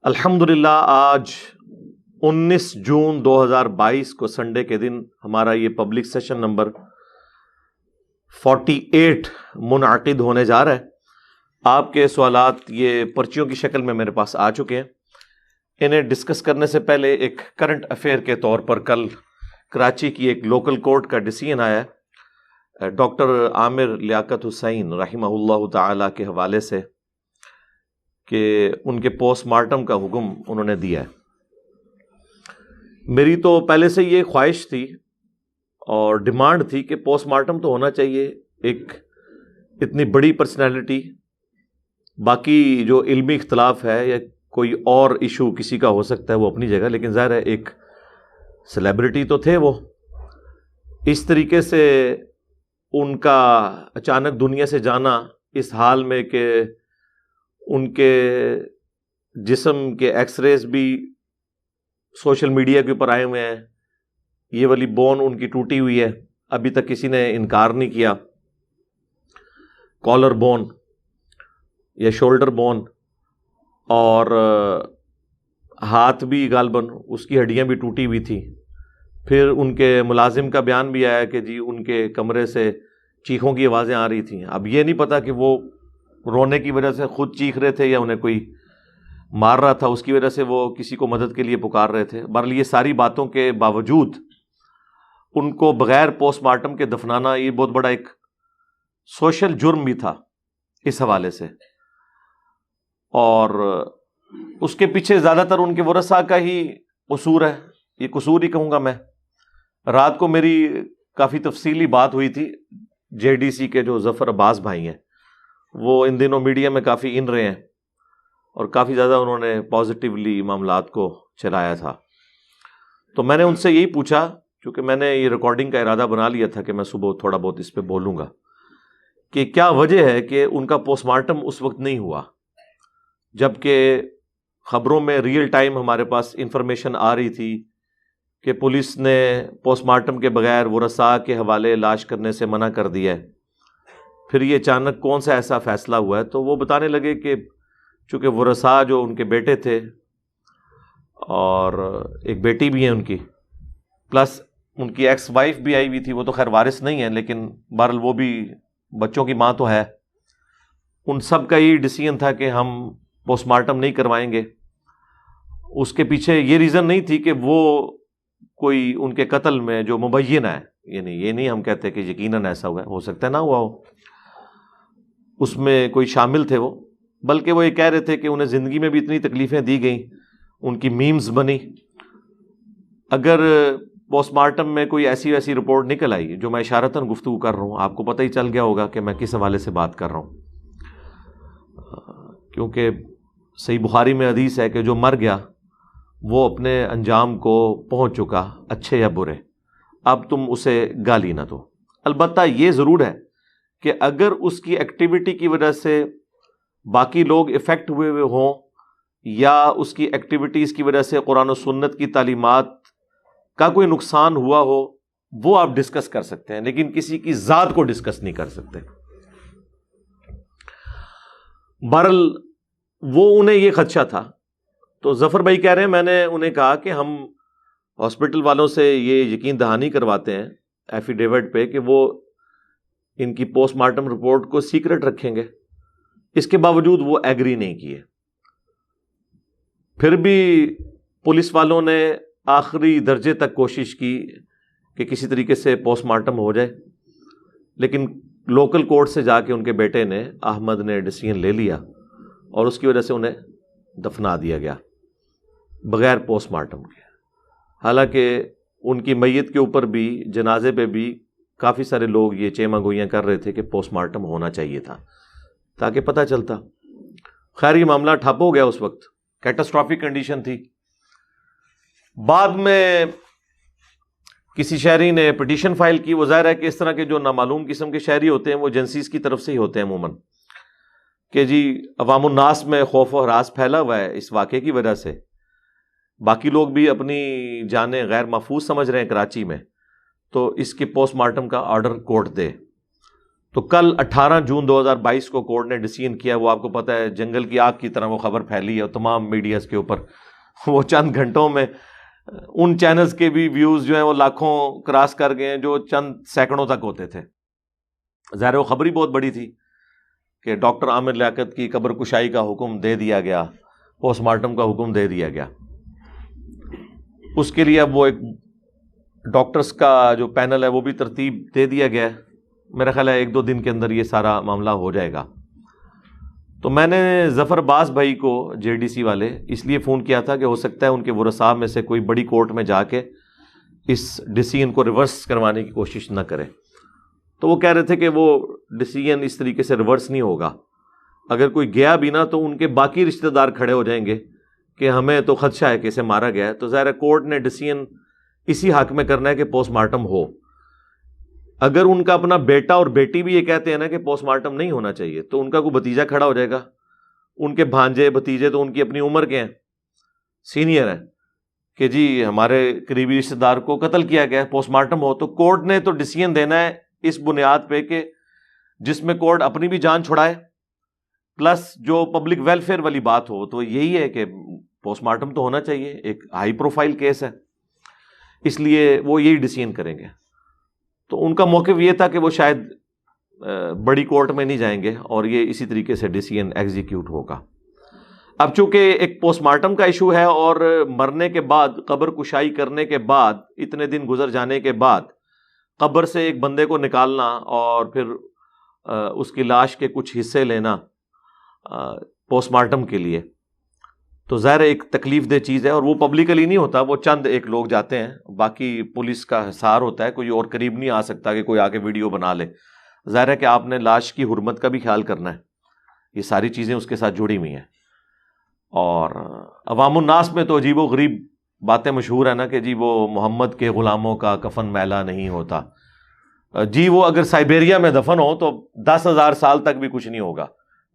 الحمدللہ آج 19 جون 2022 کو سنڈے کے دن ہمارا یہ پبلک سیشن نمبر 48 منعقد ہونے جا رہا ہے۔ آپ کے سوالات یہ پرچیوں کی شکل میں میرے پاس آ چکے ہیں۔ انہیں ڈسکس کرنے سے پہلے ایک کرنٹ افیئر کے طور پر کل کراچی کی ایک لوکل کورٹ کا ڈیسیژن آیا ہے ڈاکٹر عامر لیاقت حسین رحمہ اللہ تعالی کے حوالے سے کہ ان کے پوسٹ مارٹم کا حکم انہوں نے دیا ہے۔ میری تو پہلے سے یہ خواہش تھی اور ڈیمانڈ تھی کہ پوسٹ مارٹم تو ہونا چاہیے۔ ایک اتنی بڑی پرسنالٹی، باقی جو علمی اختلاف ہے یا کوئی اور ایشو کسی کا ہو سکتا ہے وہ اپنی جگہ، لیکن ظاہر ہے ایک سیلیبریٹی تو تھے وہ، اس طریقے سے ان کا اچانک دنیا سے جانا اس حال میں کہ ان کے جسم کے ایکس ریز بھی سوشل میڈیا کے اوپر آئے ہوئے ہیں، یہ والی بون ان کی ٹوٹی ہوئی ہے، ابھی تک کسی نے انکار نہیں کیا، کالر بون یا شولڈر بون، اور ہاتھ بھی غالباً اس کی ہڈیاں بھی ٹوٹی ہوئی تھی۔ پھر ان کے ملازم کا بیان بھی آیا کہ جی ان کے کمرے سے چیخوں کی آوازیں آ رہی تھیں۔ اب یہ نہیں پتا کہ وہ رونے کی وجہ سے خود چیخ رہے تھے یا انہیں کوئی مار رہا تھا اس کی وجہ سے وہ کسی کو مدد کے لیے پکار رہے تھے۔ بہرحال یہ ساری باتوں کے باوجود ان کو بغیر پوسٹ مارٹم کے دفنانا یہ بہت بڑا ایک سوشل جرم بھی تھا اس حوالے سے، اور اس کے پیچھے زیادہ تر ان کے ورثاء کا ہی قصور ہے، یہ قصور ہی کہوں گا میں۔ رات کو میری کافی تفصیلی بات ہوئی تھی جے ڈی سی کے جو ظفر عباس بھائی ہیں، وہ ان دنوں میڈیا میں کافی ان رہے ہیں اور کافی زیادہ انہوں نے پازیٹیولی معاملات کو چلایا تھا۔ تو میں نے ان سے یہی پوچھا، کیونکہ میں نے یہ ریکارڈنگ کا ارادہ بنا لیا تھا کہ میں صبح تھوڑا بہت اس پہ بولوں گا، کہ کیا وجہ ہے کہ ان کا پوسٹ مارٹم اس وقت نہیں ہوا، جبکہ خبروں میں ریئل ٹائم ہمارے پاس انفارمیشن آ رہی تھی کہ پولیس نے پوسٹ مارٹم کے بغیر ورثاء کے حوالے لاش کرنے سے منع کر دیا ہے۔ پھر یہ اچانک کون سا ایسا فیصلہ ہوا ہے؟ تو وہ بتانے لگے کہ چونکہ ورثاء جو ان کے بیٹے تھے اور ایک بیٹی بھی ہے ان کی، پلس ان کی ایکس وائف بھی آئی ہوئی تھی، وہ تو خیر وارث نہیں ہے لیکن بہرحال وہ بھی بچوں کی ماں تو ہے، ان سب کا یہ ڈیسیژن تھا کہ ہم پوسٹ مارٹم نہیں کروائیں گے۔ اس کے پیچھے یہ ریزن نہیں تھی کہ وہ کوئی ان کے قتل میں جو مبینہ ہے، یعنی یہ نہیں ہم کہتے کہ یقیناً ایسا ہوا ہے، ہو سکتا ہے نہ ہوا ہو، اس میں کوئی شامل تھے وہ، بلکہ وہ یہ کہہ رہے تھے کہ انہیں زندگی میں بھی اتنی تکلیفیں دی گئیں، ان کی میمز بنی۔ اگر پوسٹ مارٹم میں کوئی ایسی ویسی رپورٹ نکل آئی، جو میں اشارتاً گفتگو کر رہا ہوں، آپ کو پتہ ہی چل گیا ہوگا کہ میں کس حوالے سے بات کر رہا ہوں، کیونکہ صحیح بخاری میں حدیث ہے کہ جو مر گیا وہ اپنے انجام کو پہنچ چکا، اچھے یا برے، اب تم اسے گالی نہ دو۔ البتہ یہ ضرور ہے کہ اگر اس کی ایکٹیویٹی کی وجہ سے باقی لوگ افیکٹ ہوئے ہوں یا اس کی ایکٹیویٹیز کی وجہ سے قرآن و سنت کی تعلیمات کا کوئی نقصان ہوا ہو، وہ آپ ڈسکس کر سکتے ہیں، لیکن کسی کی ذات کو ڈسکس نہیں کر سکتے۔ بہرحال وہ انہیں یہ خدشہ تھا، تو ظفر بھائی کہہ رہے ہیں میں نے انہیں کہا کہ ہم ہاسپٹل والوں سے یہ یقین دہانی کرواتے ہیں ایفیڈیوٹ پہ کہ وہ ان کی پوسٹ مارٹم رپورٹ کو سیکرٹ رکھیں گے، اس کے باوجود وہ ایگری نہیں کیے۔ پھر بھی پولیس والوں نے آخری درجے تک کوشش کی کہ کسی طریقے سے پوسٹ مارٹم ہو جائے، لیکن لوکل کورٹ سے جا کے ان کے بیٹے نے، احمد نے، ڈیسیژن لے لیا اور اس کی وجہ سے انہیں دفنا دیا گیا بغیر پوسٹ مارٹم کے۔ حالانکہ ان کی میت کے اوپر بھی، جنازے پہ بھی کافی سارے لوگ یہ چیمہ گوئیاں کر رہے تھے کہ پوسٹ مارٹم ہونا چاہیے تھا تاکہ پتہ چلتا۔ خیر یہ معاملہ ٹھپ ہو گیا، اس وقت کیٹاسٹرافک کنڈیشن تھی۔ بعد میں کسی شہری نے پٹیشن فائل کی، وہ ظاہر ہے کہ اس طرح کے جو نامعلوم قسم کے شہری ہوتے ہیں وہ ایجنسیز کی طرف سے ہی ہوتے ہیں عموماً، کہ جی عوام الناس میں خوف و ہراس پھیلا ہوا ہے اس واقعے کی وجہ سے، باقی لوگ بھی اپنی جانیں غیر محفوظ سمجھ رہے ہیں کراچی میں، تو اس کے پوسٹ مارٹم کا آرڈر کورٹ دے۔ تو کل 18 جون 2022 کو کورٹ نے ڈیسیژن کیا، وہ آپ کو پتہ ہے جنگل کی آگ کی طرح وہ خبر پھیلی ہے اور تمام میڈیاز کے اوپر، وہ چند گھنٹوں میں ان چینلز کے بھی ویوز جو ہیں وہ لاکھوں کراس کر گئے ہیں جو چند سینکڑوں تک ہوتے تھے۔ ظاہر وہ خبر ہی بہت بڑی تھی کہ ڈاکٹر عامر لیاقت کی قبر کشائی کا حکم دے دیا گیا، پوسٹ مارٹم کا حکم دے دیا گیا۔ اس کے لیے اب وہ ایک ڈاکٹرز کا جو پینل ہے وہ بھی ترتیب دے دیا گیا ہے، میرا خیال ہے 1-2 دن کے اندر یہ سارا معاملہ ہو جائے گا۔ تو میں نے ظفر باز بھائی کو JDC والے اس لیے فون کیا تھا کہ ہو سکتا ہے ان کے ورثاء میں سے کوئی بڑی کورٹ میں جا کے اس ڈیسیژن کو ریورس کروانے کی کوشش نہ کرے۔ تو وہ کہہ رہے تھے کہ وہ ڈیسیژن اس طریقے سے ریورس نہیں ہوگا، اگر کوئی گیا بھی نہ تو ان کے باقی رشتہ دار کھڑے ہو جائیں گے کہ ہمیں تو خدشہ ہے کہ اسے مارا گیا ہے، تو ظاہر کورٹ نے ڈیسیژن اسی حق میں کرنا ہے کہ پوسٹ مارٹم ہو۔ اگر ان کا اپنا بیٹا اور بیٹی بھی یہ کہتے ہیں نا کہ پوسٹ مارٹم نہیں ہونا چاہیے، تو ان کا کوئی بھتیجا کھڑا ہو جائے گا، ان کے بھانجے بھتیجے تو ان کی اپنی عمر کے ہیں، سینئر ہیں، کہ جی ہمارے قریبی رشتہ دار کو قتل کیا گیا ہے، پوسٹ مارٹم ہو۔ تو کورٹ نے تو ڈیسیژن دینا ہے اس بنیاد پہ کہ جس میں کورٹ اپنی بھی جان چھڑائے پلس جو پبلک ویلفیئر والی بات ہو، تو یہی ہے کہ پوسٹ مارٹم تو ہونا چاہیے، ایک ہائی پروفائل کیس ہے، اس لیے وہ یہی ڈیسیژن کریں گے۔ تو ان کا موقف یہ تھا کہ وہ شاید بڑی کورٹ میں نہیں جائیں گے اور یہ اسی طریقے سے ڈیسیژن ایگزیکیوٹ ہوگا۔ اب چونکہ ایک پوسٹ مارٹم کا ایشو ہے اور مرنے کے بعد قبر کشائی کرنے کے بعد اتنے دن گزر جانے کے بعد قبر سے ایک بندے کو نکالنا اور پھر اس کی لاش کے کچھ حصے لینا پوسٹ مارٹم کے لیے، تو ظاہر ایک تکلیف دہ چیز ہے، اور وہ پبلکلی نہیں ہوتا، وہ چند ایک لوگ جاتے ہیں، باقی پولیس کا حصار ہوتا ہے، کوئی اور قریب نہیں آ سکتا کہ کوئی آ کے ویڈیو بنا لے۔ ظاہر ہے کہ آپ نے لاش کی حرمت کا بھی خیال کرنا ہے، یہ ساری چیزیں اس کے ساتھ جڑی ہوئی ہیں۔ اور عوام الناس میں تو عجیب و غریب باتیں مشہور ہیں نا کہ جی وہ محمد کے غلاموں کا کفن میلا نہیں ہوتا، جی وہ اگر سائبیریا میں دفن ہو تو 10,000 سال تک بھی کچھ نہیں ہوگا،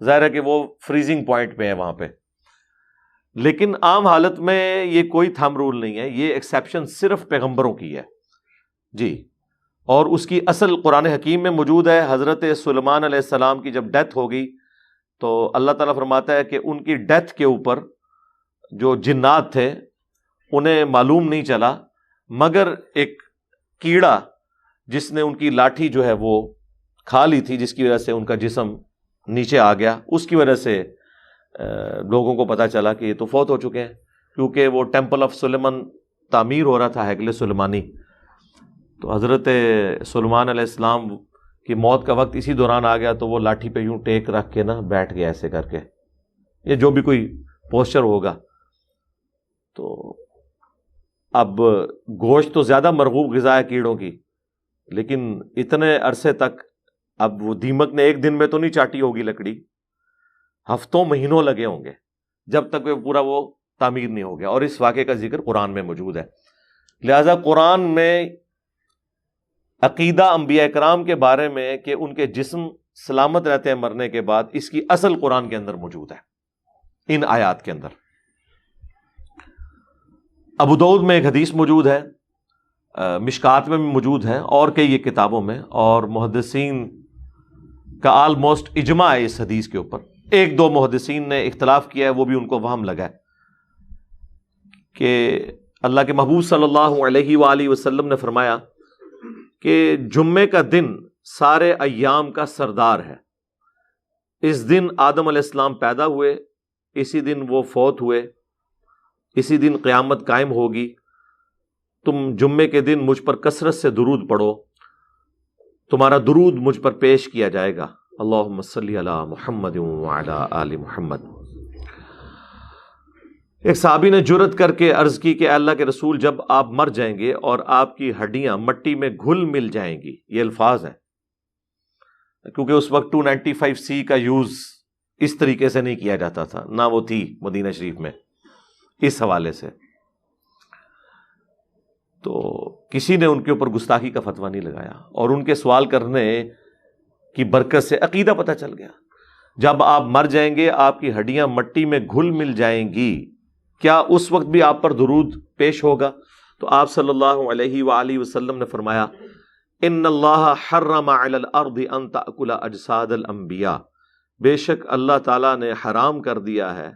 ظاہر ہے کہ وہ فریزنگ پوائنٹ پہ ہے وہاں پہ۔ لیکن عام حالت میں یہ کوئی تھم رول نہیں ہے، یہ ایکسیپشن صرف پیغمبروں کی ہے جی، اور اس کی اصل قرآن حکیم میں موجود ہے۔ حضرت سلیمان علیہ السلام کی جب ڈیتھ ہو گئی تو اللہ تعالیٰ فرماتا ہے کہ ان کی ڈیتھ کے اوپر جو جنات تھے انہیں معلوم نہیں چلا مگر ایک کیڑا جس نے ان کی لاٹھی جو ہے وہ کھا لی تھی، جس کی وجہ سے ان کا جسم نیچے آ گیا، اس کی وجہ سے لوگوں کو پتا چلا کہ یہ تو فوت ہو چکے ہیں، کیونکہ وہ ٹیمپل آف سلیمان تعمیر ہو رہا تھا، ہیکل سلیمانی۔ تو حضرت سلیمان علیہ السلام کی موت کا وقت اسی دوران آ گیا، تو وہ لاٹھی پہ یوں ٹیک رکھ کے نا بیٹھ گیا ایسے کر کے، یہ جو بھی کوئی پوسچر ہوگا۔ تو اب گوشت تو زیادہ مرغوب غذا ہے کیڑوں کی، لیکن اتنے عرصے تک اب وہ دیمک نے ایک دن میں تو نہیں چاٹی ہوگی لکڑی، ہفتوں مہینوں لگے ہوں گے جب تک وہ تعمیر نہیں ہو گیا، اور اس واقعے کا ذکر قرآن میں موجود ہے۔ لہذا قرآن میں عقیدہ انبیاء کرام کے بارے میں کہ ان کے جسم سلامت رہتے ہیں مرنے کے بعد، اس کی اصل قرآن کے اندر موجود ہے، ان آیات کے اندر۔ ابو داؤد میں ایک حدیث موجود ہے، مشکات میں بھی موجود ہے، اور کئی کتابوں میں، اور محدثین کا آلموسٹ اجماع ہے اس حدیث کے اوپر۔ ایک دو محدثین نے اختلاف کیا ہے، وہ بھی ان کو وہم لگا ہے کہ اللہ کے محبوب صلی اللہ علیہ وآلہ وسلم نے فرمایا کہ جمعے کا دن سارے ایام کا سردار ہے، اس دن آدم علیہ السلام پیدا ہوئے، اسی دن وہ فوت ہوئے، اسی دن قیامت قائم ہوگی، تم جمعے کے دن مجھ پر کثرت سے درود پڑھو، تمہارا درود مجھ پر پیش کیا جائے گا، اللہم صلی علی محمد وعلی آل محمد۔ ایک صحابی نے جرأت کر کے عرض کی کہ اللہ کے رسول، جب آپ مر جائیں گے اور آپ کی ہڈیاں مٹی میں گھل مل جائیں گی، یہ الفاظ ہیں، کیونکہ اس وقت 295C کا یوز اس طریقے سے نہیں کیا جاتا تھا، نہ وہ تھی مدینہ شریف میں اس حوالے سے، تو کسی نے ان کے اوپر گستاخی کا فتویٰ نہیں لگایا، اور ان کے سوال کرنے کی برکت سے عقیدہ پتہ چل گیا۔ جب آپ مر جائیں گے آپ کی ہڈیاں مٹی میں گھل مل جائیں گی، کیا اس وقت بھی آپ پر درود پیش ہوگا؟ تو آپ صلی اللہ علیہ وآلہ وسلم نے فرمایا ان اللہ حرم علی الارض ان تأکل اجساد الانبیاء، بے شک اللہ تعالیٰ نے حرام کر دیا ہے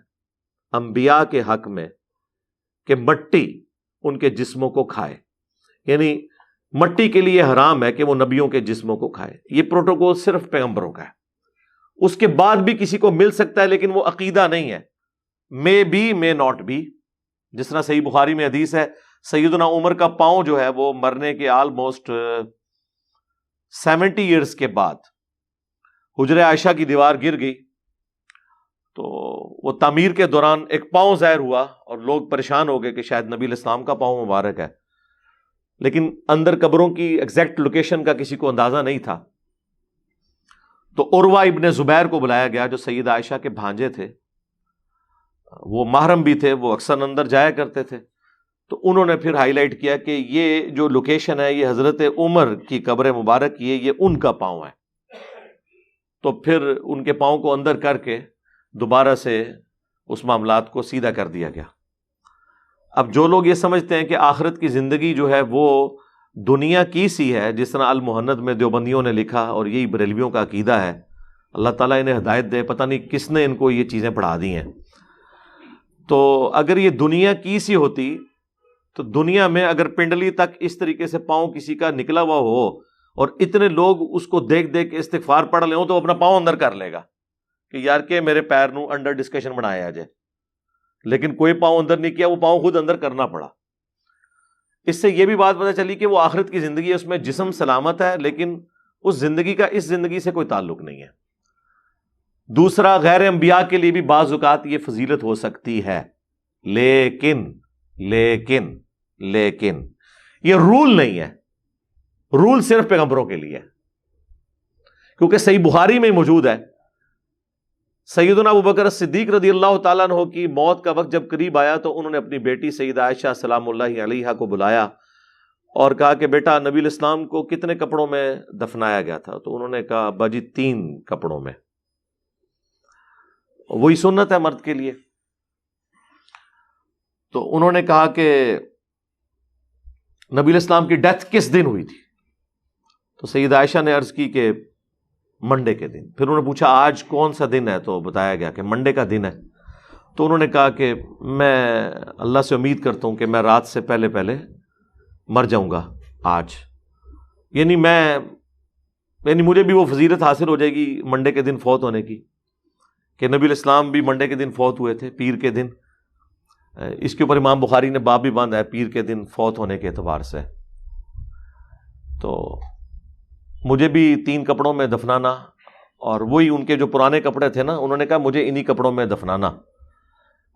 انبیاء کے حق میں کہ مٹی ان کے جسموں کو کھائے، یعنی مٹی کے لیے حرام ہے کہ وہ نبیوں کے جسموں کو کھائے۔ یہ پروٹوکول صرف پیغمبروں کا ہے، اس کے بعد بھی کسی کو مل سکتا ہے لیکن وہ عقیدہ نہیں ہے، may be may not be. جس طرح صحیح بخاری میں حدیث ہے، سیدنا عمر کا پاؤں جو ہے وہ مرنے کے آلموسٹ 70 ایئرز کے بعد حجرہ عائشہ کی دیوار گر گئی، تو وہ تعمیر کے دوران ایک پاؤں ظاہر ہوا اور لوگ پریشان ہو گئے کہ شاید نبی الاسلام کا پاؤں مبارک ہے، لیکن اندر قبروں کی ایگزیکٹ لوکیشن کا کسی کو اندازہ نہیں تھا۔ تو عروہ ابن زبیر کو بلایا گیا جو سیدہ عائشہ کے بھانجے تھے، وہ محرم بھی تھے، وہ اکثر اندر جایا کرتے تھے، تو انہوں نے پھر ہائی لائٹ کیا کہ یہ جو لوکیشن ہے یہ حضرت عمر کی قبر مبارک کی ہے، یہ ان کا پاؤں ہے۔ تو پھر ان کے پاؤں کو اندر کر کے دوبارہ سے اس معاملات کو سیدھا کر دیا گیا۔ اب جو لوگ یہ سمجھتے ہیں کہ آخرت کی زندگی جو ہے وہ دنیا کی سی ہے، جس طرح المہند میں دیوبندیوں نے لکھا اور یہی بریلویوں کا عقیدہ ہے، اللہ تعالیٰ انہیں ہدایت دے، پتہ نہیں کس نے ان کو یہ چیزیں پڑھا دی ہیں۔ تو اگر یہ دنیا کی سی ہوتی تو دنیا میں اگر پنڈلی تک اس طریقے سے پاؤں کسی کا نکلا ہوا ہو اور اتنے لوگ اس کو دیکھ دیکھ کے استغفار پڑھ لیں تو اپنا پاؤں اندر کر لے گا کہ یار کہ میرے پیر نو انڈر ڈسکشن بنایا جائے، لیکن کوئی پاؤں اندر نہیں کیا، وہ پاؤں خود اندر کرنا پڑا۔ اس سے یہ بھی بات پتہ چلی کہ وہ آخرت کی زندگی ہے، اس میں جسم سلامت ہے لیکن اس زندگی کا اس زندگی سے کوئی تعلق نہیں ہے۔ دوسرا، غیر انبیاء کے لیے بھی بعض اوقات یہ فضیلت ہو سکتی ہے، لیکن یہ رول نہیں ہے، رول صرف پیغمبروں کے لیے ہے، کیونکہ صحیح بخاری میں موجود ہے، سیدنا ابوبکر صدیق رضی اللہ تعالیٰ عنہ کی موت کا وقت جب قریب آیا تو انہوں نے اپنی بیٹی سیدہ عائشہ سلام اللہ علیہا کو بلایا اور کہا کہ بیٹا نبی الاسلام کو کتنے کپڑوں میں دفنایا گیا تھا؟ تو انہوں نے کہا ابا جی 3 کپڑوں میں، وہی سنت ہے مرد کے لیے۔ تو انہوں نے کہا کہ نبی الاسلام کی ڈیتھ کس دن ہوئی تھی؟ تو سیدہ عائشہ نے عرض کی کہ منڈے کے دن۔ پھر انہوں نے پوچھا آج کون سا دن ہے؟ تو بتایا گیا کہ منڈے کا دن ہے۔ تو انہوں نے کہا کہ میں اللہ سے امید کرتا ہوں کہ میں رات سے پہلے مر جاؤں گا آج، یعنی مجھے بھی وہ فضیلت حاصل ہو جائے گی منڈے کے دن فوت ہونے کی، کہ نبی الاسلام بھی منڈے کے دن فوت ہوئے تھے، پیر کے دن۔ اس کے اوپر امام بخاری نے باب بھی باندھا ہے پیر کے دن فوت ہونے کے اعتبار سے۔ تو مجھے بھی 3 کپڑوں میں دفنانا، اور وہی ان کے جو پرانے کپڑے تھے نا، انہوں نے کہا مجھے انہی کپڑوں میں دفنانا،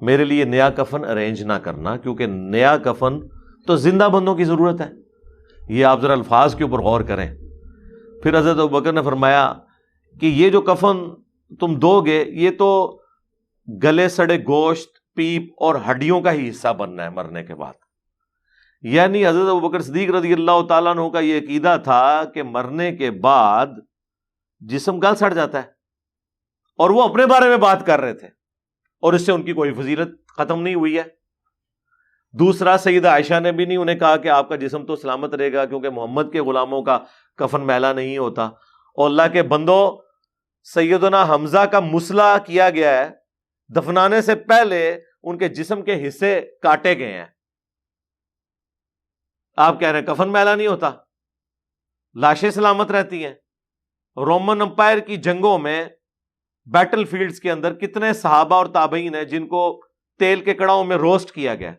میرے لیے نیا کفن ارینج نہ کرنا، کیونکہ نیا کفن تو زندہ بندوں کی ضرورت ہے۔ یہ آپ ذرا الفاظ کے اوپر غور کریں۔ پھر حضرت ابوبکر نے فرمایا کہ یہ جو کفن تم دو گے یہ تو گلے سڑے گوشت، پیپ اور ہڈیوں کا ہی حصہ بننا ہے مرنے کے بعد۔ یعنی حضرت ابوبکر صدیق رضی اللہ تعالیٰ عنہ کا یہ عقیدہ تھا کہ مرنے کے بعد جسم گل سڑ جاتا ہے، اور وہ اپنے بارے میں بات کر رہے تھے، اور اس سے ان کی کوئی فضیلت ختم نہیں ہوئی ہے۔ دوسرا، سیدہ عائشہ نے بھی نہیں انہیں کہا کہ آپ کا جسم تو سلامت رہے گا، کیونکہ محمد کے غلاموں کا کفن میلا نہیں ہوتا، اور اللہ کے بندوں سیدنا حمزہ کا مسلح کیا گیا ہے، دفنانے سے پہلے ان کے جسم کے حصے کاٹے گئے ہیں، آپ کہہ رہے ہیں کفن میلا نہیں ہوتا، لاشیں سلامت رہتی ہیں۔ رومن امپائر کی جنگوں میں بیٹل فیلڈز کے اندر کتنے صحابہ اور تابعین ہیں جن کو تیل کے کڑاؤں میں روسٹ کیا گیا۔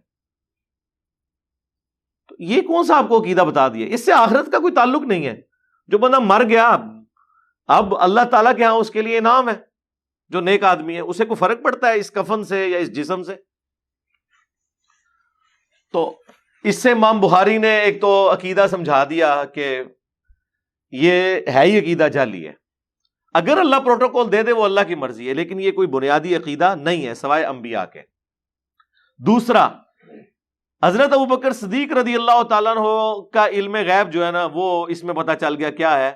تو یہ کون سا آپ کو عقیدہ بتا دیا؟ اس سے آخرت کا کوئی تعلق نہیں ہے۔ جو بندہ مر گیا اب اللہ تعالیٰ کے ہاں اس کے لیے انعام ہے، جو نیک آدمی ہے اسے کوئی فرق پڑتا ہے اس کفن سے یا اس جسم سے؟ تو اس سے امام بخاری نے ایک تو عقیدہ سمجھا دیا کہ یہ ہے ہی عقیدہ جعلی ہے، اگر اللہ پروٹوکول دے دے وہ اللہ کی مرضی ہے، لیکن یہ کوئی بنیادی عقیدہ نہیں ہے سوائے انبیاء کے۔ دوسرا، حضرت ابوبکر صدیق رضی اللہ تعالیٰ عنہ کا علم غیب جو ہے نا وہ اس میں پتہ چل گیا کیا ہے،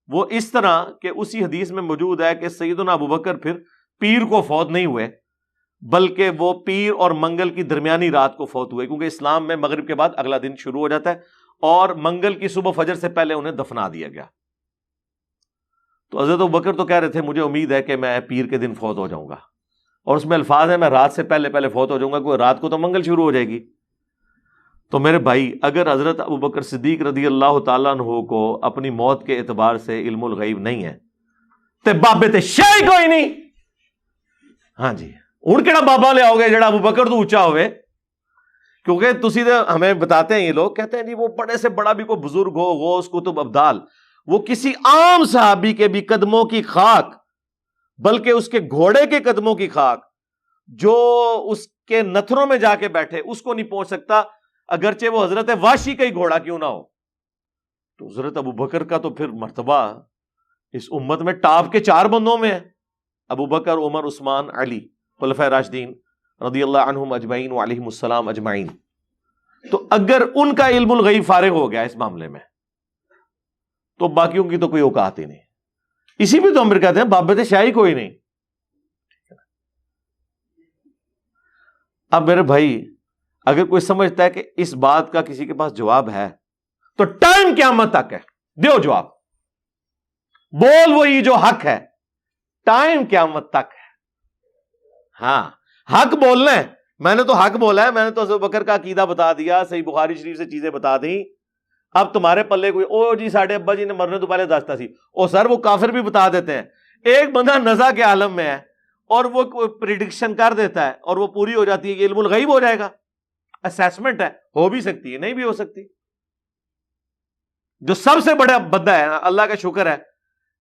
وہ اس طرح کہ اسی حدیث میں موجود ہے کہ سیدنا ابوبکر پھر پیر کو فوت نہیں ہوئے، بلکہ وہ پیر اور منگل کی درمیانی رات کو فوت ہوئے، کیونکہ اسلام میں مغرب کے بعد اگلا دن شروع ہو جاتا ہے اور منگل کی صبح فجر سے پہلے انہیں دفنا دیا گیا. تو حضرت ابوبکر تو کہہ رہے تھے مجھے امید ہے کہ میں پیر کے دن فوت ہو جاؤں گا, اور اس میں الفاظ ہے میں رات سے پہلے پہلے فوت ہو جاؤں گا, کوئی رات کو تو منگل شروع ہو جائے گی. تو میرے بھائی, اگر حضرت ابوبکر صدیق رضی اللہ تعالیٰ عنہ کو اپنی موت کے اعتبار سے علم الغیب نہیں ہے تے بابے تے شاہی کوئی نہیں. ہاں جی, ہن کیڑا بابا لے آؤ گے جڑا ابوبکر تو اونچا ہوئے؟ کیونکہ تسی تے ہمیں بتاتے ہیں, یہ لوگ کہتے ہیں جی وہ بڑے سے بڑا بھی کوئی بزرگ ہو, غوث کتب ابدال, وہ کسی عام صحابی کے بھی قدموں کی خاک, بلکہ اس کے گھوڑے کے قدموں کی خاک جو اس کے نتھروں میں جا کے بیٹھے اس کو نہیں پہنچ سکتا, اگرچہ وہ حضرت واشی کا ہی گھوڑا کیوں نہ ہو. تو حضرت ابوبکر کا تو پھر مرتبہ اس امت میں ٹاپ کے 4 بندوں میں ہے, ابوبکر, عمر, عثمان, علی, خلفائے راشدین رضی اللہ عنہم اجمعین وعلیہم السلام اجمعین. تو اگر ان کا علم الغیب فارغ ہو گیا اس معاملے میں تو باقیوں کی تو کوئی اوقات ہی نہیں. اسی پہ تو ہم کہتے ہیں بابت شاہی کوئی نہیں. اب میرے بھائی, اگر کوئی سمجھتا ہے کہ اس بات کا کسی کے پاس جواب ہے تو ٹائم قیامت تک ہے, دیو جواب, بول وہی جو حق ہے, ٹائم قیامت تک ہے. ہاں, حق بولنا ہے. میں نے تو حق بولا ہے, میں نے تو ابوبکر کا عقیدہ بتا دیا, صحیح بخاری شریف سے چیزیں بتا دیں. اب تمہارے پلے کوئی او جی ساڈے ابا جی نے مرنے تو پہلے دستا سی, او سر وہ کافر بھی بتا دیتے ہیں. ایک بندہ نزا کے عالم میں ہے اور وہ پریڈکشن کر دیتا ہے اور وہ پوری ہو جاتی ہے کہ علم الغیب ہو جائے گا. اسیسمنٹ ہے, ہو بھی سکتی ہے, نہیں بھی ہو سکتی. جو سب سے بڑا بندہ ہے, اللہ کا شکر ہے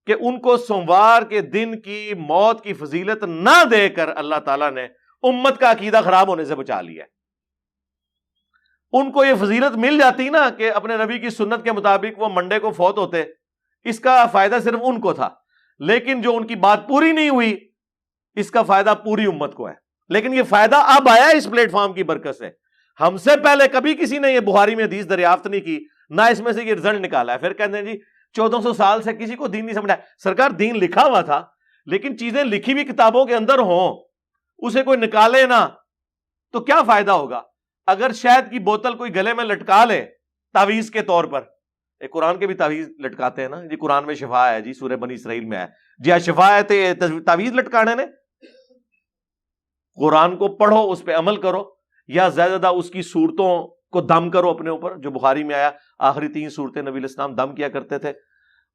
کہ ان کو سوموار کے دن کی موت کی فضیلت نہ دے کر اللہ تعالیٰ نے امت کا عقیدہ خراب ہونے سے بچا لیا. ان کو یہ فضیلت مل جاتی نا کہ اپنے نبی کی سنت کے مطابق وہ منڈے کو فوت ہوتے, اس کا فائدہ صرف ان کو تھا. لیکن جو ان کی بات پوری نہیں ہوئی, اس کا فائدہ پوری امت کو ہے. لیکن یہ فائدہ اب آیا اس پلیٹ فارم کی برکت سے. ہم سے پہلے کبھی کسی نے یہ بخاری میں حدیث دریافت نہیں کی, نہ اس میں سے یہ رزلٹ نکالا ہے. پھر کہتے ہیں جی 1400 سال سے کسی کو دین نہیں سمجھا. سرکار دین لکھا ہوا تھا, لیکن چیزیں لکھی ہوئی کتابوں کے اندر ہوں, اسے کوئی نکالے نہ, تو کیا فائدہ ہوگا؟ اگر شہد کی بوتل کوئی گلے میں لٹکا لے تعویذ کے طور پر, ایک قرآن کے بھی تعویذ لٹکاتے ہیں نا جی, قرآن میں شفا ہے جی, سورہ بنی اسرائیل میں ہے جی, شفا ہے تو تعویذ لٹکانے نے. قرآن کو پڑھو, اس پہ عمل کرو, یا زیادہ اس کی صورتوں کو دم کرو اپنے اوپر. جو بخاری میں آیا آخری 3 صورتیں نبی علیہ السلام دم کیا کرتے تھے,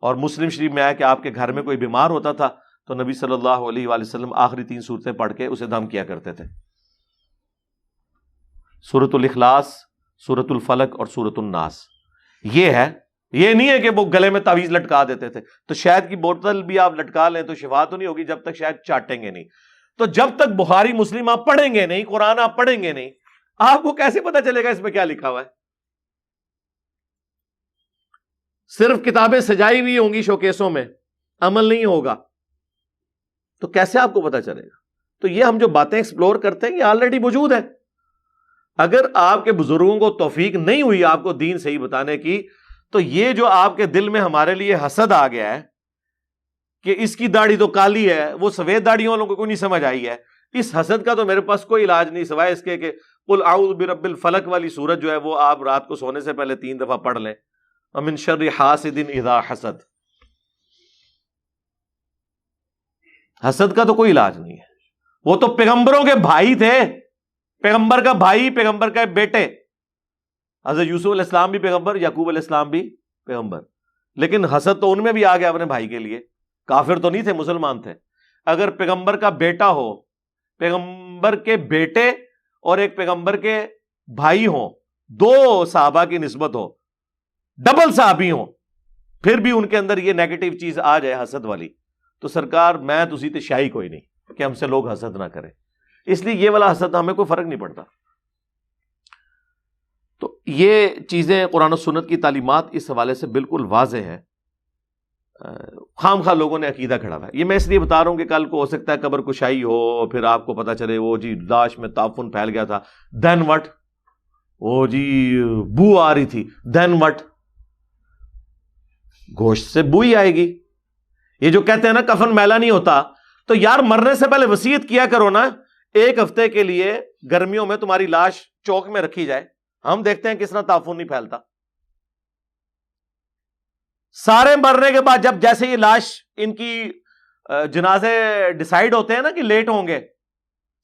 اور مسلم شریف میں آیا کہ آپ کے گھر میں کوئی بیمار ہوتا تھا تو نبی صلی اللہ علیہ وآلہ وسلم آخری 3 صورتیں پڑھ کے اسے دم کیا کرتے تھے. سورۃ الاخلاص, سورۃ الفلق اور سورۃ الناس. یہ ہے, یہ نہیں ہے کہ وہ گلے میں تعویذ لٹکا دیتے تھے. تو شہد کی بوتل بھی آپ لٹکا لیں تو شفا تو نہیں ہوگی جب تک شاید چاٹیں گے نہیں. تو جب تک بخاری مسلم آپ پڑھیں گے نہیں, قرآن آپ پڑھیں گے نہیں, آپ کو کیسے پتا چلے گا اس میں کیا لکھا ہوا ہے؟ صرف کتابیں سجائی ہوئی ہوں گی شوکیسوں میں, عمل نہیں ہوگا, تو کیسے آپ کو پتا چلے گا؟ تو یہ ہم جو باتیں ایکسپلور کرتے ہیں یہ آلریڈی موجود ہے. اگر آپ کے بزرگوں کو توفیق نہیں ہوئی آپ کو دین صحیح بتانے کی, تو یہ جو آپ کے دل میں ہمارے لیے حسد آ گیا ہے کہ اس کی داڑھی تو کالی ہے, وہ سفید داڑھی والوں کو کوئی نہیں سمجھ آئی ہے, اس حسد کا تو میرے پاس کوئی علاج نہیں سوائے اس کے کہ قل اعوذ برب الفلق والی سورت جو ہے وہ آپ رات کو سونے سے پہلے 3 دفعہ پڑھ لیں, ومن شر حاسد اذا حسد. حسد کا تو کوئی علاج نہیں ہے. وہ تو پیغمبروں کے بھائی تھے, پیغمبر کا بھائی, پیغمبر کا بیٹے. حضرت یوسف علیہ السلام بھی پیغمبر, یعقوب علیہ السلام بھی پیغمبر, لیکن حسد تو ان میں بھی آ گیا اپنے بھائی کے لیے. کافر تو نہیں تھے, مسلمان تھے. اگر پیغمبر کا بیٹا ہو, پیغمبر کے بیٹے اور ایک پیغمبر کے بھائی ہوں, 2 صحابہ کی نسبت ہو, ڈبل صحابی ہوں, پھر بھی ان کے اندر یہ نیگیٹو چیز آ جائے حسد والی, تو سرکار میں تسی تے شاہی کوئی نہیں کہ ہم سے لوگ حسد نہ کریں. اس لیے یہ والا حسد ہمیں کوئی فرق نہیں پڑتا. تو یہ چیزیں قرآن و سنت کی تعلیمات اس حوالے سے بالکل واضح ہیں. خام خواہ لوگوں نے عقیدہ کھڑا ہوا ہے. یہ میں اس لیے بتا رہا ہوں کہ کل کو ہو سکتا ہے قبر کشائی ہو, پھر آپ کو پتا چلے وہ جی لاش میں تعفن پھیل گیا تھا, دین وٹ, وہ جی بو آ رہی تھی, دین وٹ, گوشت سے بو ہی آئے گی. یہ جو کہتے ہیں نا کفن میلا نہیں ہوتا, تو یار مرنے سے پہلے وصیت کیا کرو نا, 1 ہفتے کے لیے گرمیوں میں تمہاری لاش چوک میں رکھی جائے, ہم دیکھتے ہیں کس طرح تعفن نہیں پھیلتا. سارے مرنے کے بعد جب جیسے یہ لاش ان کی جنازے ڈیسائیڈ ہوتے ہیں نا کہ لیٹ ہوں گے،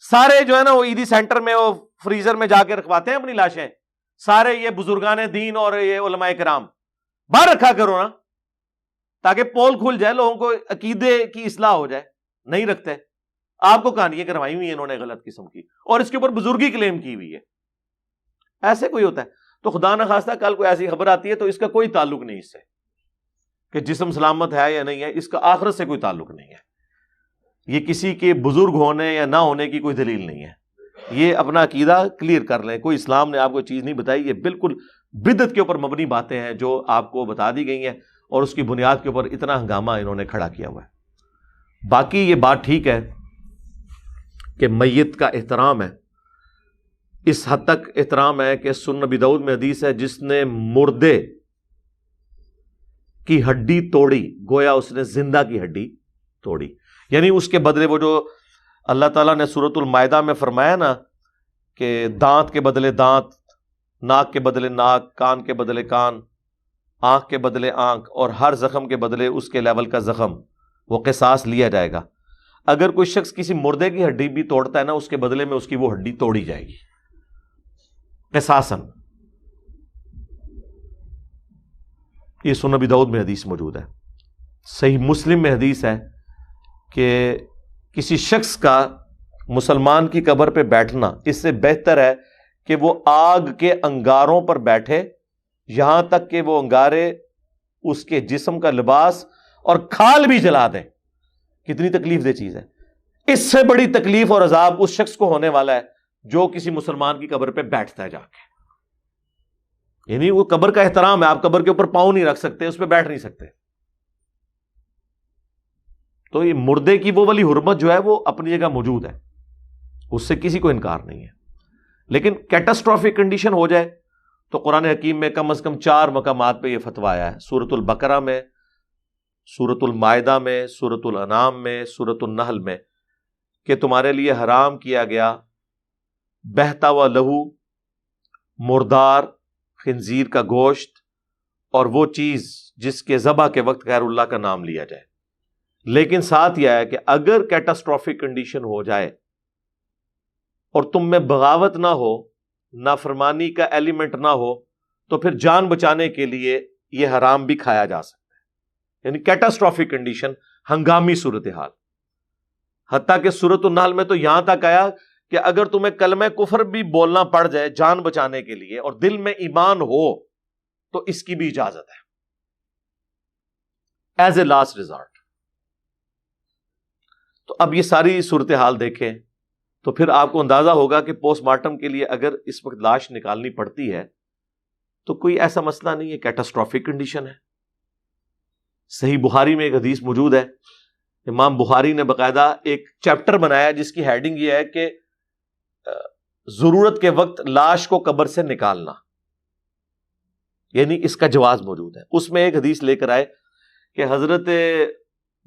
سارے جو ہے نا وہ عیدی سینٹر میں وہ فریزر میں جا کے رکھواتے ہیں اپنی لاشیں، سارے یہ بزرگان دین اور یہ علماء کرام باہر رکھا کرو نا، تاکہ پول کھل جائے، لوگوں کو عقیدے کی اصلاح ہو جائے. نہیں رکھتے. آپ کو کہانیاں کروائی ہوئی ہیں انہوں نے غلط قسم کی، اور اس کے اوپر بزرگی کلیم کی ہوئی ہے. ایسے کوئی ہوتا ہے تو خدا نخواستہ کل کوئی ایسی خبر آتی ہے تو اس کا کوئی تعلق نہیں اس سے کہ جسم سلامت ہے یا نہیں ہے، اس کا آخرت سے کوئی تعلق نہیں ہے. یہ کسی کے بزرگ ہونے یا نہ ہونے کی کوئی دلیل نہیں ہے. یہ اپنا عقیدہ کلیئر کر لیں. کوئی اسلام نے آپ کو چیز نہیں بتائی، یہ بالکل بدعت کے اوپر مبنی باتیں ہیں جو آپ کو بتا دی گئی ہیں، اور اس کی بنیاد کے اوپر اتنا ہنگامہ انہوں نے کھڑا کیا ہوا ہے. باقی یہ بات ٹھیک ہے کہ میت کا احترام ہے، اس حد تک احترام ہے کہ سنن نبی داؤد میں حدیث ہے، جس نے مردے کی ہڈی توڑی گویا اس نے زندہ کی ہڈی توڑی. یعنی اس کے بدلے وہ جو اللہ تعالیٰ نے سورۃ المائدہ میں فرمایا نا کہ دانت کے بدلے دانت، ناک کے بدلے ناک، کان کے بدلے کان، آنکھ کے بدلے آنکھ، اور ہر زخم کے بدلے اس کے لیول کا زخم، وہ قصاص لیا جائے گا. اگر کوئی شخص کسی مردے کی ہڈی بھی توڑتا ہے نا، اس کے بدلے میں اس کی وہ ہڈی توڑی جائے گی قصاصاً. یہ سنن نبی داؤد میں حدیث موجود ہے. صحیح مسلم میں حدیث ہے کہ کسی شخص کا مسلمان کی قبر پہ بیٹھنا اس سے بہتر ہے کہ وہ آگ کے انگاروں پر بیٹھے، یہاں تک کہ وہ انگارے اس کے جسم کا لباس اور کھال بھی جلا دیں. کتنی تکلیف دہ چیز ہے. اس سے بڑی تکلیف اور عذاب اس شخص کو ہونے والا ہے جو کسی مسلمان کی قبر پہ بیٹھتا ہے جا کے. یعنی وہ قبر کا احترام ہے، آپ قبر کے اوپر پاؤں نہیں رکھ سکتے، اس پہ بیٹھ نہیں سکتے. تو یہ مردے کی وہ والی حرمت جو ہے وہ اپنی جگہ موجود ہے، اس سے کسی کو انکار نہیں ہے. لیکن کیٹاسٹرافک کنڈیشن ہو جائے تو قرآن حکیم میں کم از کم 4 مقامات پہ یہ فتویٰ آیا ہے. سورۃ البقرہ میں، سورۃ المائدہ میں، سورۃ الانعام میں، سورۃ النحل میں، کہ تمہارے لیے حرام کیا گیا بہتا ہوا لہو، مردار خنزیر کا گوشت، اور وہ چیز جس کے ذبح کے وقت غیر اللہ کا نام لیا جائے. لیکن ساتھ یہ ہے کہ اگر کیٹاسٹرافک کنڈیشن ہو جائے اور تم میں بغاوت نہ ہو، نافرمانی کا ایلیمنٹ نہ ہو، تو پھر جان بچانے کے لیے یہ حرام بھی کھایا جا سکتا ہے. یعنی کیٹاسٹرافک کنڈیشن، ہنگامی صورتحال. حتیٰ کہ سورۃ النحل میں تو یہاں تک آیا کہ اگر تمہیں کلمہ کفر بھی بولنا پڑ جائے جان بچانے کے لیے اور دل میں ایمان ہو تو اس کی بھی اجازت ہے ایز اے لاسٹ ریزارٹ. تو اب یہ ساری صورتحال دیکھیں تو پھر آپ کو اندازہ ہوگا کہ پوسٹ مارٹم کے لیے اگر اس وقت لاش نکالنی پڑتی ہے تو کوئی ایسا مسئلہ نہیں ہے، کیٹاسٹرافک کنڈیشن ہے. صحیح بخاری میں ایک حدیث موجود ہے، امام بخاری نے باقاعدہ ایک چیپٹر بنایا جس کی ہیڈنگ یہ ہے کہ ضرورت کے وقت لاش کو قبر سے نکالنا، یعنی اس کا جواز موجود ہے. اس میں ایک حدیث لے کر آئے کہ حضرت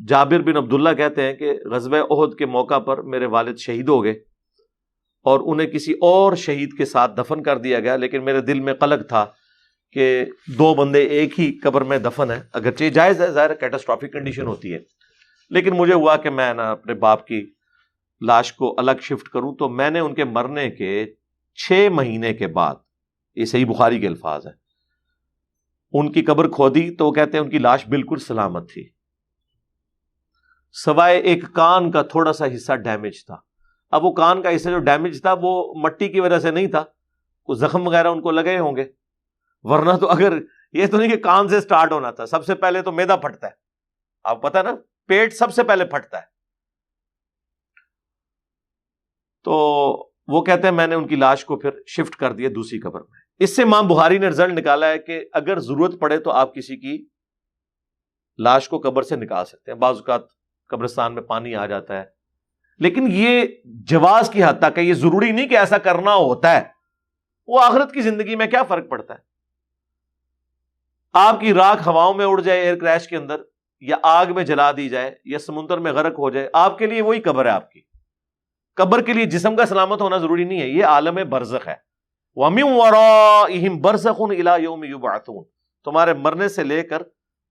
جابر بن عبداللہ کہتے ہیں کہ غزوہ احد کے موقع پر میرے والد شہید ہو گئے اور انہیں کسی اور شہید کے ساتھ دفن کر دیا گیا، لیکن میرے دل میں قلق تھا کہ 2 بندے ایک ہی قبر میں دفن ہیں. اگرچہ جائز ہے، ظاہر کیٹاسٹرافک کنڈیشن ہوتی ہے، لیکن مجھے ہوا کہ میں نا اپنے باپ کی لاش کو الگ شفٹ کروں. تو میں نے ان کے مرنے کے 6 مہینے کے بعد، یہ صحیح بخاری کے الفاظ ہیں، ان کی قبر کھودی تو وہ کہتے ہیں ان کی لاش بالکل سلامت تھی، سوائے ایک کان کا تھوڑا سا حصہ ڈیمیج تھا. اب وہ کان کا حصہ جو ڈیمیج تھا وہ مٹی کی وجہ سے نہیں تھا، کوئی زخم وغیرہ ان کو لگے ہوں گے، ورنہ تو اگر یہ تو نہیں کہ کان سے سٹارٹ ہونا تھا. سب سے پہلے تو معدہ پھٹتا ہے، آپ پتہ نا، پیٹ سب سے پہلے پھٹتا ہے. تو وہ کہتے ہیں میں نے ان کی لاش کو پھر شفٹ کر دیا دوسری قبر میں. اس سے امام بخاری نے رزلٹ نکالا ہے کہ اگر ضرورت پڑے تو آپ کسی کی لاش کو قبر سے نکال سکتے ہیں. بعض اوقات قبرستان میں پانی آ جاتا ہے، لیکن یہ جواز کی حد تک ہے، یہ ضروری نہیں کہ ایسا کرنا ہوتا ہے. وہ آخرت کی زندگی میں کیا فرق پڑتا ہے؟ آپ کی راکھ ہواؤں میں اڑ جائے ایئر کریش کے اندر، یا آگ میں جلا دی جائے، یا سمندر میں غرق ہو جائے، آپ کے لیے وہی قبر ہے. آپ کی قبر کے لیے جسم کا سلامت ہونا ضروری نہیں ہے، یہ عالم برزخ ہے. وَمِن وَرَائِهِمْ بَرْزَخٌ إِلَى يَوْمِ يُبْعَثُونَ، تمہارے مرنے سے لے کر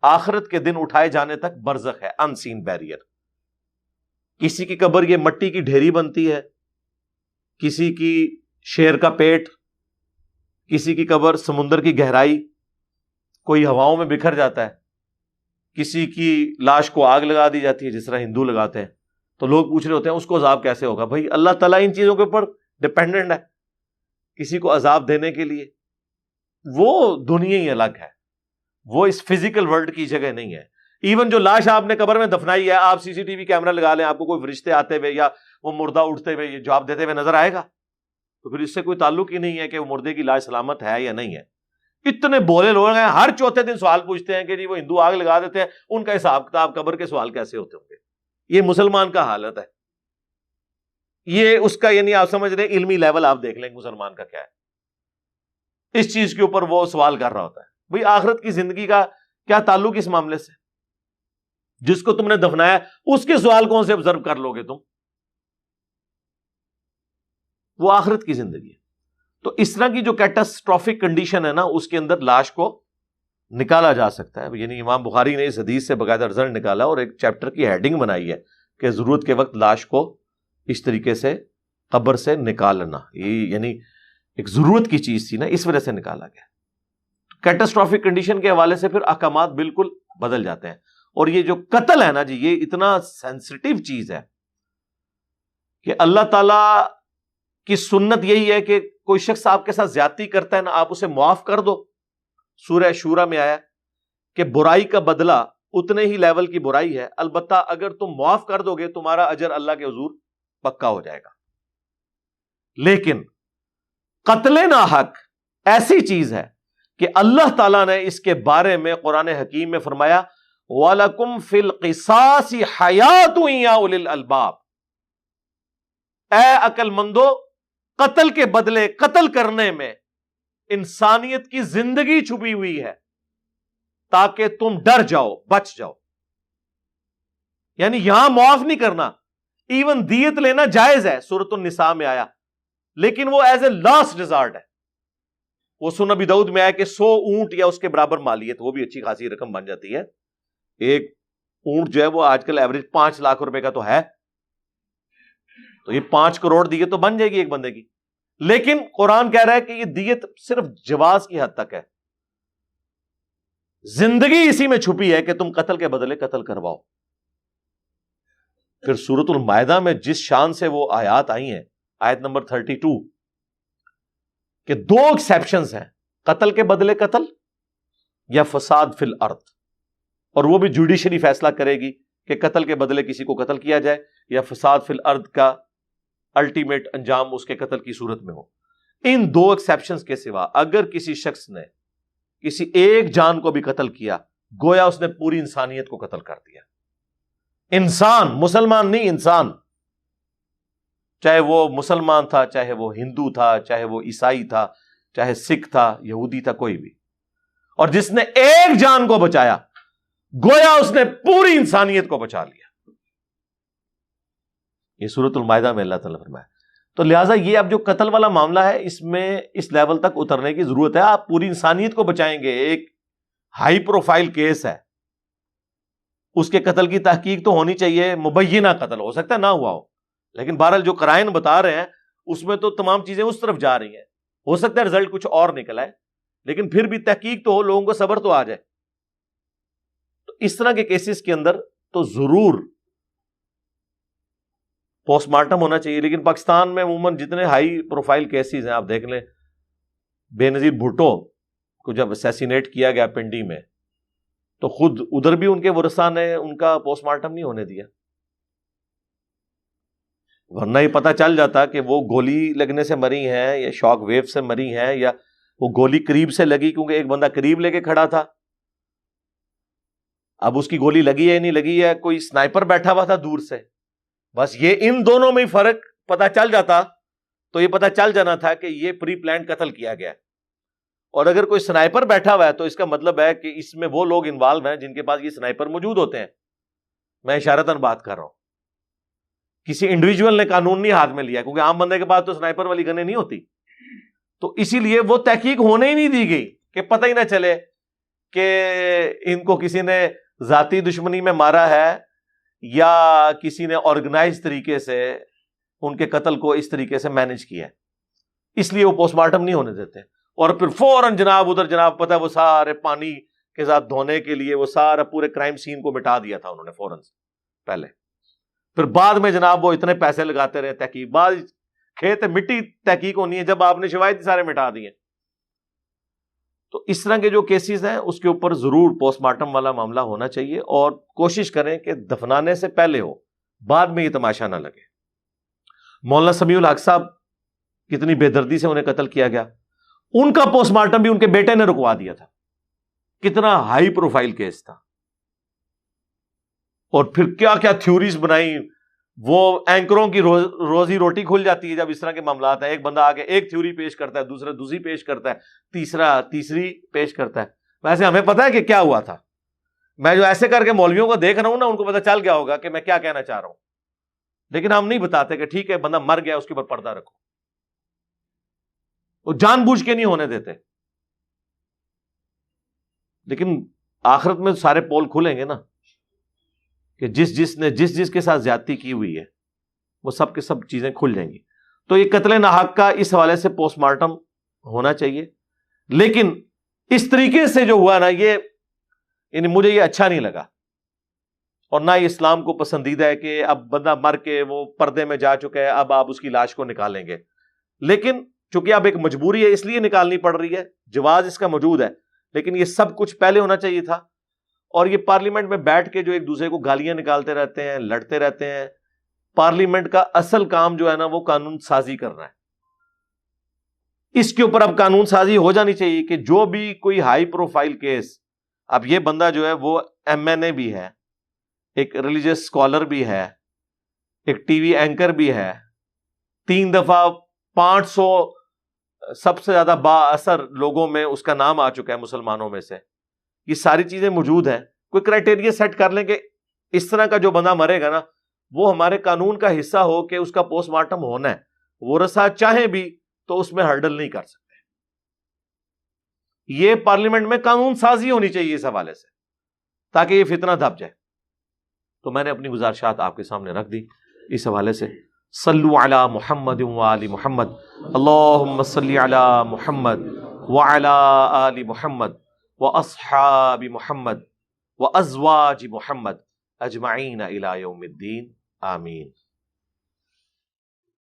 آخرت کے دن اٹھائے جانے تک برزخ ہے، ان سین بیریئر. کسی کی قبر یہ مٹی کی ڈھیری بنتی ہے، کسی کی شیر کا پیٹ، کسی کی قبر سمندر کی گہرائی، کوئی ہواؤں میں بکھر جاتا ہے، کسی کی لاش کو آگ لگا دی جاتی ہے جس طرح ہندو لگاتے ہیں. تو لوگ پوچھ رہے ہوتے ہیں اس کو عذاب کیسے ہوگا؟ بھائی اللہ تعالیٰ ان چیزوں کے اوپر ڈپینڈنٹ ہے کسی کو عذاب دینے کے لیے. وہ دنیا ہی الگ ہے، وہ اس فزیکل ورلڈ کی جگہ نہیں ہے. ایون جو لاش آپ نے قبر میں دفنائی ہے، آپ سی سی ٹی وی کیمرہ لگا لیں، آپ کو کوئی فرشتے آتے ہوئے یا وہ مردہ اٹھتے ہوئے جواب دیتے ہوئے نظر آئے گا؟ تو پھر اس سے کوئی تعلق ہی نہیں ہے کہ وہ مردے کی لاش سلامت ہے یا نہیں ہے. اتنے بولے لوگ ہیں، ہر چوتھے دن سوال پوچھتے ہیں کہ جی وہ ہندو آگ لگا دیتے ہیں، ان کا حساب کتاب قبر کے سوال کیسے ہوتے ہوں گے؟ یہ مسلمان کا حالت ہے. یہ اس کا یعنی آپ سمجھ رہے علمی لیول آپ دیکھ لیں مسلمان کا کیا ہے. اس چیز کے اوپر وہ سوال کر رہا ہوتا ہے. بھئی آخرت کی زندگی کا کیا تعلق اس معاملے سے؟ جس کو تم نے دفنایا اس کے سوال کون سے آبزرو کر لو گے تم؟ وہ آخرت کی زندگی ہے. تو اس طرح کی جو کیٹاسٹروفک کنڈیشن ہے نا، اس کے اندر لاش کو نکالا جا سکتا ہے. یعنی امام بخاری نے اس حدیث سے باقاعدہ رزلٹ نکالا اور ایک چیپٹر کی ہیڈنگ بنائی ہے کہ ضرورت کے وقت لاش کو اس طریقے سے قبر سے نکالنا. یہ یعنی ایک ضرورت کی چیز تھی نا، اس وجہ سے نکالا گیا. کیٹاسٹروفک کنڈیشن کے حوالے سے پھر احکامات بالکل بدل جاتے ہیں. اور یہ جو قتل ہے نا جی، یہ اتنا سینسٹیو چیز ہے کہ اللہ تعالی کی سنت یہی ہے کہ کوئی شخص آپ کے ساتھ زیادتی کرتا ہے نا، آپ اسے معاف کر دو. سورہ شورى میں آیا کہ برائی کا بدلہ اتنے ہی لیول کی برائی ہے، البتہ اگر تم معاف کر دو گے تمہارا اجر اللہ کے حضور پکا ہو جائے گا. لیکن قتل ناحق ایسی چیز ہے کہ اللہ تعالیٰ نے اس کے بارے میں قرآن حکیم میں فرمایا وَلَكُمْ فِي الْقِصَاصِ حَيَاةٌ يَا أُولِي الْأَلْبَابِ. اے عقل مندو، قتل کے بدلے قتل کرنے میں انسانیت کی زندگی چھپی ہوئی ہے تاکہ تم ڈر جاؤ، بچ جاؤ. یعنی یہاں معاف نہیں کرنا، ایون دیت لینا جائز ہے، سورۃ النساء میں آیا، لیکن وہ ایز اے لاسٹ ریزارٹ ہے. وہ سنن ابی داؤد میں آیا کہ 100 اونٹ یا اس کے برابر مالیت، وہ بھی اچھی خاصی رقم بن جاتی ہے. ایک اونٹ جو ہے وہ آج کل ایوریج 5 لاکھ روپے کا تو ہے، تو یہ 5 کروڑ دیت تو بن جائے گی ایک بندے کی. لیکن قرآن کہہ رہا ہے کہ یہ دیت صرف جواز کی حد تک ہے، زندگی اسی میں چھپی ہے کہ تم قتل کے بدلے قتل کرواؤ. پھر سورۃ المائدہ میں جس شان سے وہ آیات آئی ہیں، آیت نمبر 32، کہ 2 ایکسیپشنز ہیں، قتل کے بدلے قتل یا فساد فی الارض. اور وہ بھی جوڈیشری فیصلہ کرے گی کہ قتل کے بدلے کسی کو قتل کیا جائے یا فساد فی الارض کا الٹیمیٹ انجام اس کے قتل کی صورت میں ہو. ان 2 ایکسیپشنز کے سوا اگر کسی شخص نے کسی ایک جان کو بھی قتل کیا، گویا اس نے پوری انسانیت کو قتل کر دیا. انسان، مسلمان نہیں، انسان، چاہے وہ مسلمان تھا، چاہے وہ ہندو تھا، چاہے وہ عیسائی تھا، چاہے سکھ تھا، یہودی تھا، کوئی بھی. اور جس نے ایک جان کو بچایا گویا اس نے پوری انسانیت کو بچا لیا. یہ سورۃ المائدہ میں اللہ تعالیٰ نے فرمایا. تو لہٰذا یہ اب جو قتل والا معاملہ ہے، اس میں اس لیول تک اترنے کی ضرورت ہے. آپ پوری انسانیت کو بچائیں گے، ایک ہائی پروفائل کیس ہے، اس کے قتل کی تحقیق تو ہونی چاہیے. مبینہ قتل ہو سکتا ہے نہ ہوا ہو، لیکن بہرحال جو قرائن بتا رہے ہیں اس میں تو تمام چیزیں اس طرف جا رہی ہیں. ہو سکتا ہے رزلٹ کچھ اور نکل آئے، لیکن پھر بھی تحقیق تو ہو، لوگوں کو صبر تو آ جائے. تو اس طرح کے کیسز کے اندر تو ضرور پوسٹ مارٹم ہونا چاہیے. لیکن پاکستان میں عموماً جتنے ہائی پروفائل کیسز ہیں، آپ دیکھ لیں، بے نظیر بھٹو کو جب اسیسینیٹ کیا گیا پنڈی میں، تو خود ادھر بھی ان کے ورثاء نے ان کا پوسٹ مارٹم نہیں ہونے دیا، ورنہ ہی پتہ چل جاتا کہ وہ گولی لگنے سے مری ہیں یا شاک ویو سے مری ہیں یا وہ گولی قریب سے لگی، کیونکہ ایک بندہ قریب لے کے کھڑا تھا. اب اس کی گولی لگی ہے نہیں لگی ہے، کوئی سنائپر بیٹھا ہوا تھا دور سے. بس یہ ان دونوں میں ہی فرق پتہ چل جاتا تو یہ پتہ چل جانا تھا کہ یہ پری پلان قتل کیا گیا. اور اگر کوئی سنائپر بیٹھا ہوا ہے تو اس کا مطلب ہے کہ اس میں وہ لوگ انوالو ہیں جن کے پاس یہ سنائپر موجود ہوتے ہیں. میں اشارتاً بات کر رہا ہوں، کسی انڈیویجول نے قانون نہیں ہاتھ میں لیا، کیونکہ عام بندے کے پاس تو سنائپر والی گنیں نہیں ہوتی. تو اسی لیے وہ تحقیق ہونے ہی نہیں دی گئی کہ پتہ ہی نہ چلے کہ ان کو کسی نے ذاتی دشمنی میں مارا ہے یا کسی نے آرگنائز طریقے سے ان کے قتل کو اس طریقے سے مینج کیا ہے، اس لیے وہ پوسٹ مارٹم نہیں ہونے دیتے. اور پھر فوراً جناب ادھر جناب پتہ ہے وہ سارے پانی کے ساتھ دھونے کے لیے وہ سارا پورے کرائم سین کو مٹا دیا تھا انہوں نے فوراً سے پہلے. پھر بعد میں جناب وہ اتنے پیسے لگاتے رہے تحقیق، بعد کھیت مٹی تحقیق ہونی ہے جب آپ نے شواہد سارے مٹا دیے. تو اس طرح کے جو کیسز ہیں اس کے اوپر ضرور پوسٹ مارٹم والا معاملہ ہونا چاہیے، اور کوشش کریں کہ دفنانے سے پہلے ہو، بعد میں یہ تماشا نہ لگے. مولانا سمیع الحق صاحب کتنی بے دردی سے انہیں قتل کیا گیا، ان کا پوسٹ مارٹم بھی ان کے بیٹے نے رکوا دیا تھا. کتنا ہائی پروفائل کیس تھا. اور پھر کیا کیا تھیوریز بنائی. وہ اینکروں کی روزی روٹی کھل جاتی ہے جب اس طرح کے معاملات ہیں. ایک بندہ آگے ایک تھیوری پیش کرتا ہے، دوسرا دوسری پیش کرتا ہے، تیسرا تیسری پیش کرتا ہے. ویسے ہمیں پتا ہے کہ کیا ہوا تھا. میں جو ایسے کر کے مولویوں کو دیکھ رہا ہوں نا، ان کو پتا چل گیا ہوگا کہ میں کیا کہنا چاہ رہا ہوں، لیکن ہم نہیں بتاتے کہ ٹھیک ہے بندہ مر گیا اس کے اوپر پردہ رکھو. وہ جان بوجھ کے نہیں ہونے دیتے. لیکن آخرت میں سارے پول کھلیں گے نا، کہ جس نے جس کے ساتھ زیادتی کی ہوئی ہے وہ سب کے سب چیزیں کھل جائیں گی. تو یہ قتل ناحق کا اس حوالے سے پوسٹ مارٹم ہونا چاہیے. لیکن اس طریقے سے جو ہوا نا، یہ یعنی مجھے یہ اچھا نہیں لگا، اور نہ یہ اسلام کو پسندیدہ ہے کہ اب بندہ مر کے وہ پردے میں جا چکا ہے، اب آپ اس کی لاش کو نکالیں گے. لیکن چونکہ اب ایک مجبوری ہے اس لیے نکالنی پڑ رہی ہے، جواز اس کا موجود ہے، لیکن یہ سب کچھ پہلے ہونا چاہیے تھا. اور یہ پارلیمنٹ میں بیٹھ کے جو ایک دوسرے کو گالیاں نکالتے رہتے ہیں، لڑتے رہتے ہیں. پارلیمنٹ کا اصل کام جو ہے نا وہ قانون سازی کرنا ہے. اس کے اوپر اب قانون سازی ہو جانی چاہیے کہ جو بھی کوئی ہائی پروفائل کیس، اب یہ بندہ جو ہے وہ MNA بھی ہے، ایک ریلیجیس اسکالر بھی ہے، ایک ٹی وی اینکر بھی ہے، 3 دفعہ 500 سب سے زیادہ با اثر لوگوں میں اس کا نام آ چکا ہے مسلمانوں میں سے. یہ ساری چیزیں موجود ہیں. کوئی کرائٹیریا سیٹ کر لیں کہ اس طرح کا جو بندہ مرے گا نا وہ ہمارے قانون کا حصہ ہو کہ اس کا پوسٹ مارٹم ہونا ہے. ورثہ چاہیں بھی تو اس میں ہرڈل نہیں کر سکتے. یہ پارلیمنٹ میں قانون سازی ہونی چاہیے اس حوالے سے، تاکہ یہ فتنہ دب جائے. تو میں نے اپنی گزارشات آپ کے سامنے رکھ دی اس حوالے سے. صلو علی محمد وآل محمد، اللہم صلی علی محمد وعلی آل محمد واصحاب محمد وازواج محمد اجمعین الی یوم الدین. آمین.